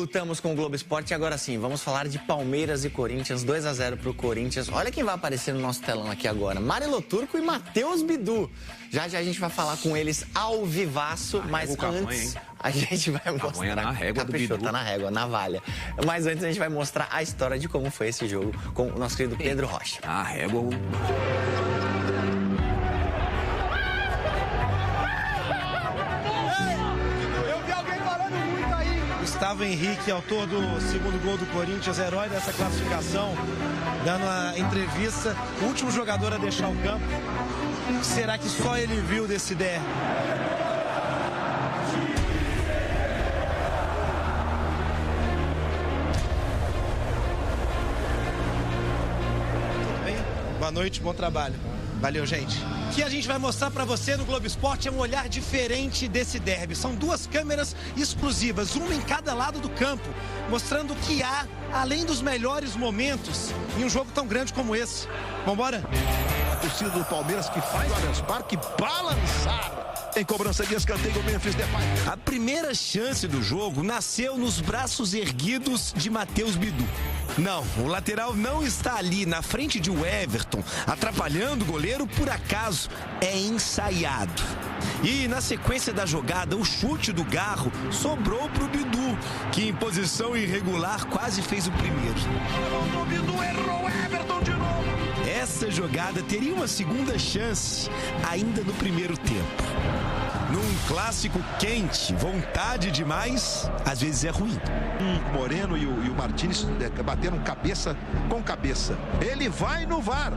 Voltamos com o Globo Esporte e agora sim, vamos falar de Palmeiras e Corinthians, 2-0 pro Corinthians. Olha quem vai aparecer no nosso telão aqui agora, Marilo Turco e Matheus Bidu. Já já a gente vai falar com eles ao vivaço, mas antes a gente vai mostrar... na régua do Bidu. Tá na régua, na valha. Mas antes a gente vai mostrar a história de como foi esse jogo com o nosso querido Pedro Rocha. A régua... Gustavo Henrique, autor do segundo gol do Corinthians, herói dessa classificação, dando uma entrevista, o último jogador a deixar o campo. Será que só ele viu desse derby? Tudo bem? Boa noite, bom trabalho. Valeu, gente. O que a gente vai mostrar pra você no Globo Esporte é um olhar diferente desse derby. São duas câmeras exclusivas, uma em cada lado do campo, mostrando o que há, além dos melhores momentos, em um jogo tão grande como esse. Vambora? A torcida do Palmeiras que faz o Allianz Parque balançar. Em cobrança de escanteio, o Memphis Depay. A primeira chance do jogo nasceu nos braços erguidos de Matheus Bidu. Não, o lateral não está ali na frente de Everton, atrapalhando o goleiro por acaso. É ensaiado. E na sequência da jogada, o chute do Garro sobrou para o Bidu, que em posição irregular quase fez o primeiro. O Bidu errou, Everton de novo. Essa jogada teria uma segunda chance ainda no primeiro tempo. Num clássico quente, vontade demais, às vezes é ruim. O Moreno e o Martínez bateram cabeça com cabeça. Ele vai no VAR.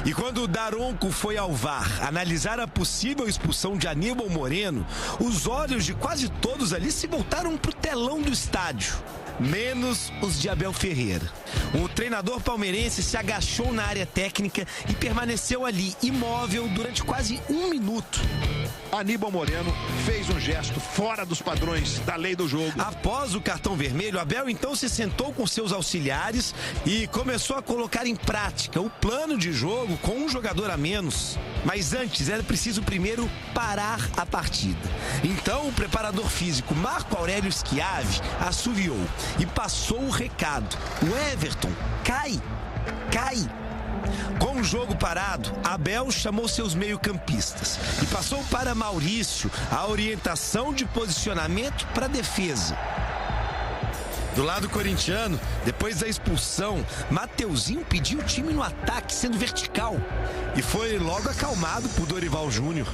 E quando o Daronco foi ao VAR analisar a possível expulsão de Aníbal Moreno, os olhos de quase todos ali se voltaram para o telão do estádio. Menos os de Abel Ferreira. O treinador palmeirense se agachou na área técnica e permaneceu ali, imóvel, durante quase um minuto. Aníbal Moreno fez um gesto fora dos padrões da lei do jogo. Após o cartão vermelho, Abel então se sentou com seus auxiliares e começou a colocar em prática o plano de jogo com um jogador a menos. Mas antes era preciso primeiro parar a partida. Então o preparador físico Marco Aurélio Schiavi assoviou e passou o recado. O Everton cai. Com o jogo parado, Abel chamou seus meio-campistas e passou para Maurício a orientação de posicionamento para a defesa. Do lado corintiano, depois da expulsão, Mateuzinho pediu o time no ataque, sendo vertical, e foi logo acalmado por Dorival Júnior.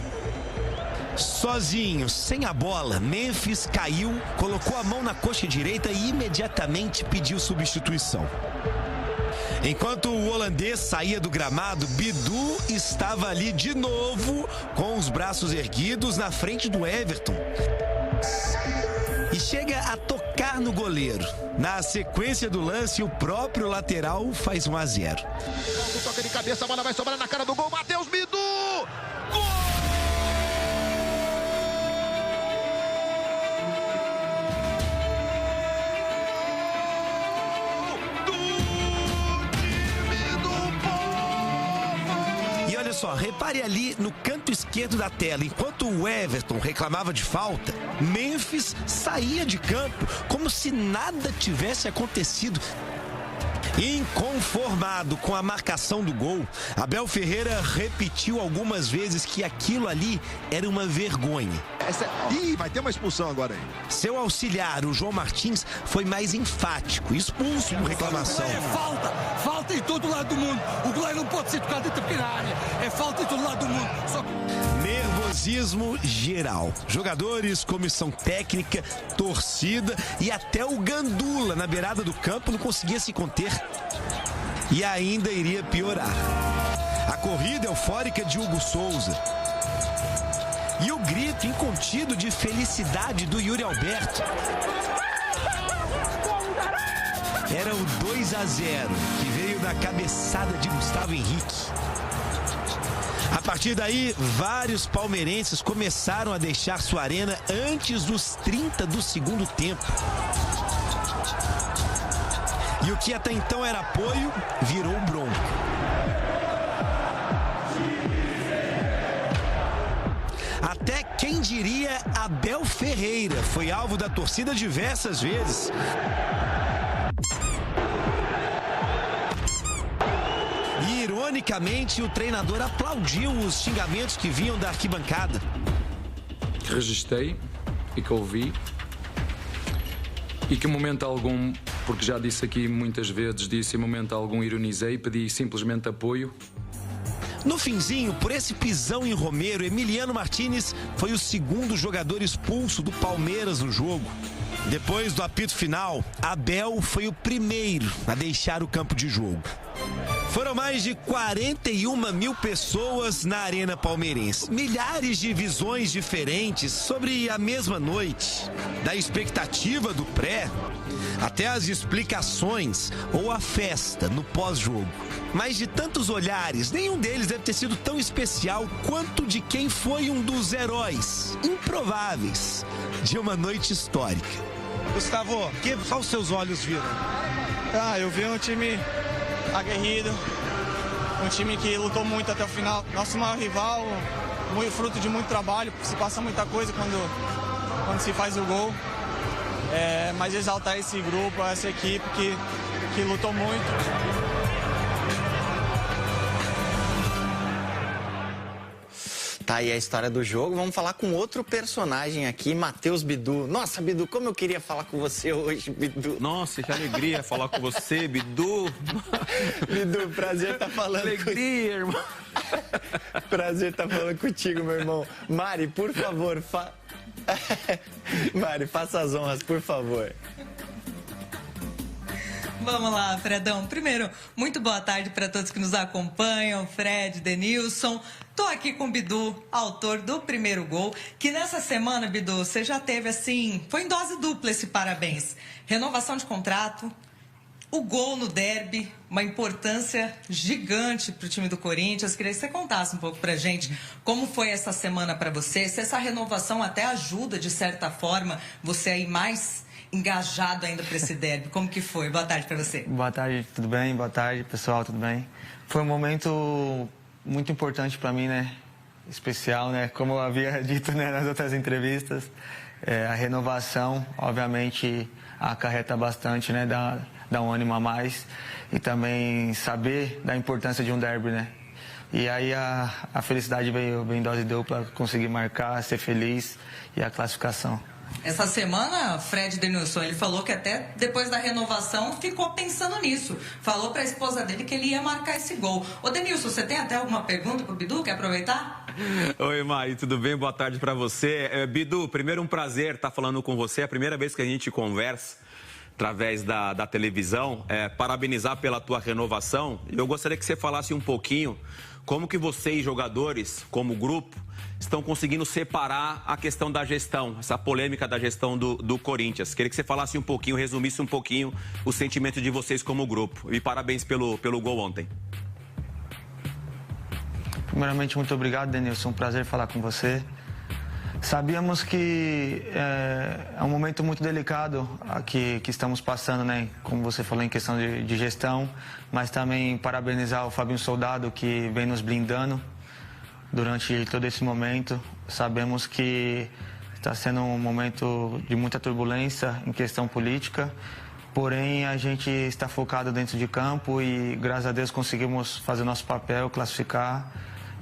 Sozinho, sem a bola, Memphis caiu, colocou a mão na coxa direita e imediatamente pediu substituição. Enquanto o holandês saía do gramado, Bidu estava ali de novo, com os braços erguidos na frente do Everton. E chega a tocar no goleiro. Na sequência do lance, o próprio lateral faz 1-0. Toca de cabeça, a bola vai sobrar na cara do gol. Matheus Bidu! Gol! Só, repare ali no canto esquerdo da tela, enquanto o Everton reclamava de falta, Memphis saía de campo como se nada tivesse acontecido. Inconformado com a marcação do gol, Abel Ferreira repetiu algumas vezes que aquilo ali era uma vergonha. Ih, vai ter uma expulsão agora aí. Seu auxiliar, o João Martins, foi mais enfático, expulso por reclamação. É falta em todo lado do mundo. O goleiro não pode ser tocado dentro da pequena área. É falta em todo lado do mundo. Nervosismo geral. Jogadores, comissão técnica, torcida e até o Gandula na beirada do campo não conseguia se conter. E ainda iria piorar. A corrida eufórica de Hugo Souza. E o grito incontido de felicidade do Yuri Alberto. Era o 2-0 que veio da cabeçada de Gustavo Henrique. A partir daí, vários palmeirenses começaram a deixar sua arena antes dos 30 do segundo tempo. E o que até então era apoio, virou bronca. Até quem diria Abel Ferreira foi alvo da torcida diversas vezes. E, ironicamente, o treinador aplaudiu os xingamentos que vinham da arquibancada. Registrei e que ouvi e que em momento algum, porque já disse aqui muitas vezes, em momento algum ironizei, pedi simplesmente apoio. No finzinho, por esse pisão em Romero, Emiliano Martínez foi o segundo jogador expulso do Palmeiras no jogo. Depois do apito final, Abel foi o primeiro a deixar o campo de jogo. Foram mais de 41 mil pessoas na Arena Palmeirense. Milhares de visões diferentes sobre a mesma noite. Da expectativa do pré, até as explicações ou a festa no pós-jogo. Mas de tantos olhares, nenhum deles deve ter sido tão especial quanto de quem foi um dos heróis improváveis de uma noite histórica. Gustavo, que só os seus olhos viram? Eu vi um time aguerrido, um time que lutou muito até o final. Nosso maior rival, muito fruto de muito trabalho, se passa muita coisa quando se faz o gol. Mas exaltar esse grupo, essa equipe que lutou muito. Tá aí a história do jogo. Vamos falar com outro personagem aqui, Matheus Bidu. Nossa, Bidu, como eu queria falar com você hoje, Bidu. Nossa, que alegria falar com você, Bidu. Bidu, prazer estar falando. Alegria, irmão. Prazer estar falando contigo, meu irmão. Mari, por favor, Mari, faça as honras, por favor. Vamos lá, Fredão. Primeiro, muito boa tarde para todos que nos acompanham, Fred, Denilson. Tô aqui com o Bidu, autor do primeiro gol, que nessa semana, Bidu, você já teve assim, foi em dose dupla esse parabéns. Renovação de contrato, o gol no derby, uma importância gigante para o time do Corinthians. Queria que você contasse um pouco pra gente como foi essa semana para você, se essa renovação até ajuda, de certa forma, você a ir mais engajado ainda para esse derby. Como que foi? Boa tarde para você. Boa tarde, tudo bem? Boa tarde, pessoal, tudo bem? Foi um momento muito importante para mim, né? Especial, né? Como eu havia dito, né, nas outras entrevistas, a renovação, obviamente, acarreta bastante, né? Dá um ânimo a mais e também saber da importância de um derby, né? E aí a felicidade veio em dose dupla, conseguir marcar, ser feliz e a classificação. Essa semana, Fred Denilson, ele falou que até depois da renovação ficou pensando nisso. Falou para a esposa dele que ele ia marcar esse gol. Ô Denilson, você tem até alguma pergunta para o Bidu? Quer aproveitar? Oi, Mari, tudo bem? Boa tarde para você. Bidu, primeiro um prazer estar falando com você. É a primeira vez que a gente conversa através da televisão. Parabenizar pela tua renovação. Eu gostaria que você falasse um pouquinho como que vocês, jogadores, como grupo, estão conseguindo separar a questão da gestão, essa polêmica da gestão do Corinthians. Queria que você falasse um pouquinho, resumisse um pouquinho o sentimento de vocês como grupo. E parabéns pelo gol ontem. Primeiramente, muito obrigado, Denilson. Um prazer falar com você. Sabíamos que é um momento muito delicado que estamos passando, né? Como você falou, em questão de gestão, mas também parabenizar o Fabinho Soldado, que vem nos blindando durante todo esse momento. Sabemos que está sendo um momento de muita turbulência em questão política, porém a gente está focado dentro de campo e, graças a Deus, conseguimos fazer o nosso papel, classificar.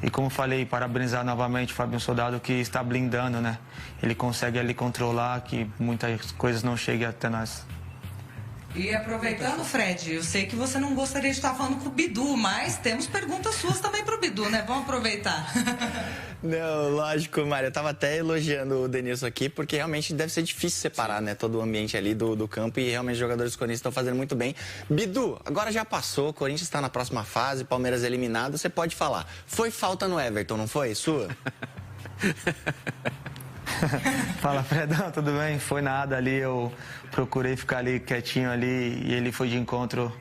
E como falei, parabenizar novamente o Fabinho Soldado, que está blindando, né? Ele consegue ali controlar que muitas coisas não cheguem até nós. E aproveitando, Fred, eu sei que você não gostaria de estar falando com o Bidu, mas temos perguntas suas também para o Bidu, né? Vamos aproveitar. Não, lógico, Mário. Eu tava até elogiando o Denilson aqui, porque realmente deve ser difícil separar, né, todo o ambiente ali do campo, e realmente os jogadores do Corinthians estão fazendo muito bem. Bidu, agora já passou, o Corinthians está na próxima fase, Palmeiras eliminado, você pode falar. Foi falta no Everton, não foi? Sua? Fala, Fredão, tudo bem? Foi nada ali, eu procurei ficar ali quietinho ali e ele foi de encontro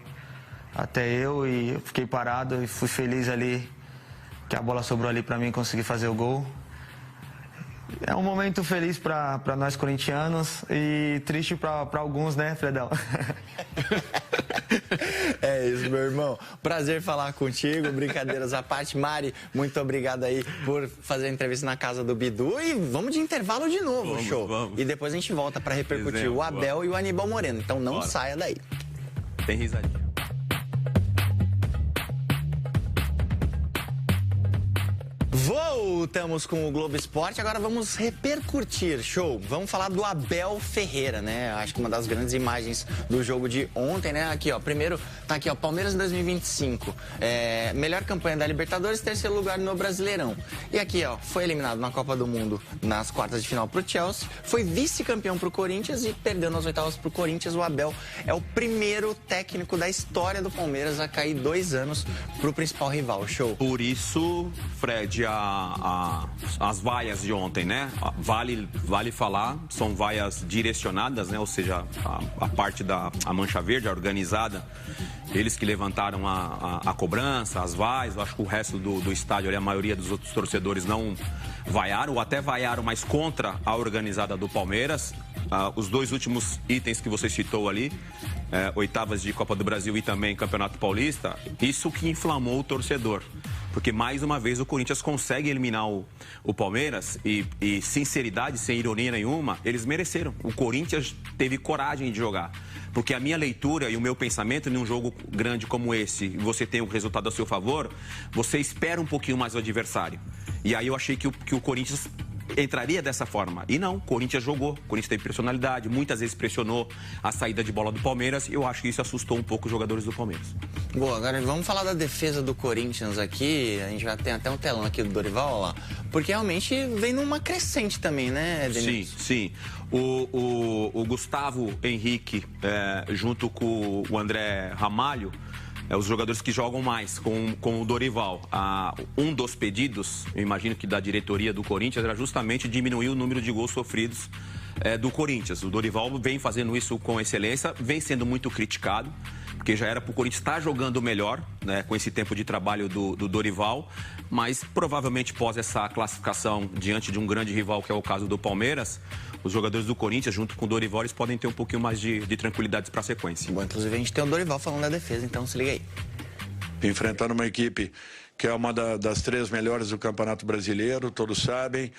até eu e eu fiquei parado e fui feliz ali que a bola sobrou ali para mim e consegui fazer o gol. É um momento feliz para nós corintianos e triste para alguns, né, Fredão? É É isso, meu irmão. Prazer falar contigo, brincadeiras à parte. Mari, muito obrigado aí por fazer a entrevista na casa do Bidu. E vamos de intervalo de novo, show. Vamos. E depois a gente volta para repercutir o Abel e o Aníbal Moreno. Então não saia daí. Tem risadinha. Voltamos com o Globo Esporte, agora vamos repercutir, show. Vamos falar do Abel Ferreira, né? Acho que uma das grandes imagens do jogo de ontem, né? Aqui, ó, primeiro, tá aqui, ó, Palmeiras em 2025. Melhor campanha da Libertadores, terceiro lugar no Brasileirão. E aqui, ó, foi eliminado na Copa do Mundo nas quartas de final pro Chelsea, foi vice-campeão pro Corinthians e perdeu nas oitavas pro Corinthians. O Abel é o primeiro técnico da história do Palmeiras a cair 2 anos pro principal rival, show. Por isso, Fred, as vaias de ontem, né? Vale falar, são vaias direcionadas, né? Ou seja, a parte da mancha verde, a organizada, eles que levantaram a cobrança, as vaias. Eu acho que o resto do estádio, ali, a maioria dos outros torcedores não vaiaram, ou até vaiaram, mas contra a organizada do Palmeiras. Os 2 últimos itens que você citou ali, oitavas de Copa do Brasil e também Campeonato Paulista, isso que inflamou o torcedor. Porque, mais uma vez, o Corinthians consegue eliminar o Palmeiras e sinceridade, sem ironia nenhuma, eles mereceram. O Corinthians teve coragem de jogar. Porque a minha leitura e o meu pensamento num jogo grande como esse, você tem o resultado a seu favor, você espera um pouquinho mais o adversário. E aí eu achei que o Corinthians entraria dessa forma. E não, o Corinthians jogou, o Corinthians teve personalidade, muitas vezes pressionou a saída de bola do Palmeiras e eu acho que isso assustou um pouco os jogadores do Palmeiras. Boa, agora vamos falar da defesa do Corinthians aqui, a gente já tem até um telão aqui do Dorival, ó lá, porque realmente vem numa crescente também, né, Denilson? Sim. O Gustavo Henrique, junto com o André Ramalho, os jogadores que jogam mais com o Dorival. Um dos pedidos, eu imagino que da diretoria do Corinthians, era justamente diminuir o número de gols sofridos do Corinthians. O Dorival vem fazendo isso com excelência, vem sendo muito criticado, porque já era para o Corinthians estar jogando melhor, né, com esse tempo de trabalho do Dorival, mas provavelmente pós essa classificação diante de um grande rival, que é o caso do Palmeiras, os jogadores do Corinthians, junto com o Dorival, eles podem ter um pouquinho mais de tranquilidade para a sequência. Bom, inclusive a gente tem o Dorival falando da defesa, então se liga aí. Enfrentando uma equipe que é uma das 3 melhores do Campeonato Brasileiro, todos sabem,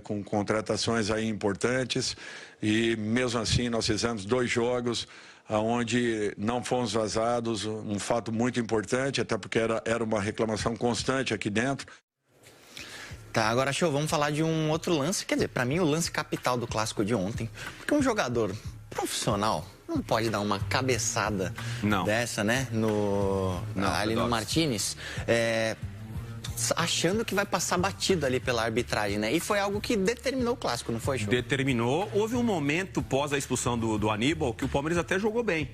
com contratações aí importantes, e mesmo assim nós fizemos 2 jogos onde não fomos vazados, um fato muito importante, até porque era uma reclamação constante aqui dentro. Tá, agora, show, vamos falar de um outro lance, quer dizer, pra mim o lance capital do clássico de ontem, porque um jogador profissional não pode dar uma cabeçada dessa, né, ali no Martínez, achando que vai passar batido ali pela arbitragem, né? E foi algo que determinou o clássico, não foi, show? Determinou. Houve um momento pós a expulsão do Aníbal que o Palmeiras até jogou bem.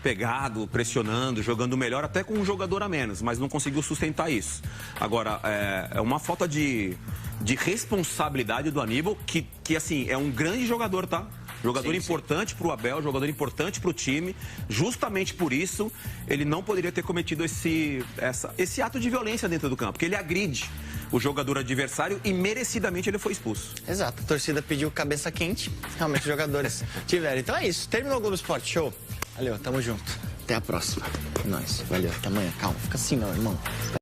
Pegado, pressionando, jogando melhor, até com um jogador a menos, mas não conseguiu sustentar isso. Agora, é uma falta de responsabilidade do Aníbal, que assim, é um grande jogador, tá? Jogador importante para o Abel, jogador importante para o time. Justamente por isso, ele não poderia ter cometido esse ato de violência dentro do campo, porque ele agride o jogador adversário e merecidamente ele foi expulso. Exato, a torcida pediu cabeça quente, realmente os jogadores tiveram. Então é isso, terminou o Globo Esporte Show. Valeu, tamo junto. Até a próxima. É nóis, valeu, até amanhã. Calma, fica assim não, irmão.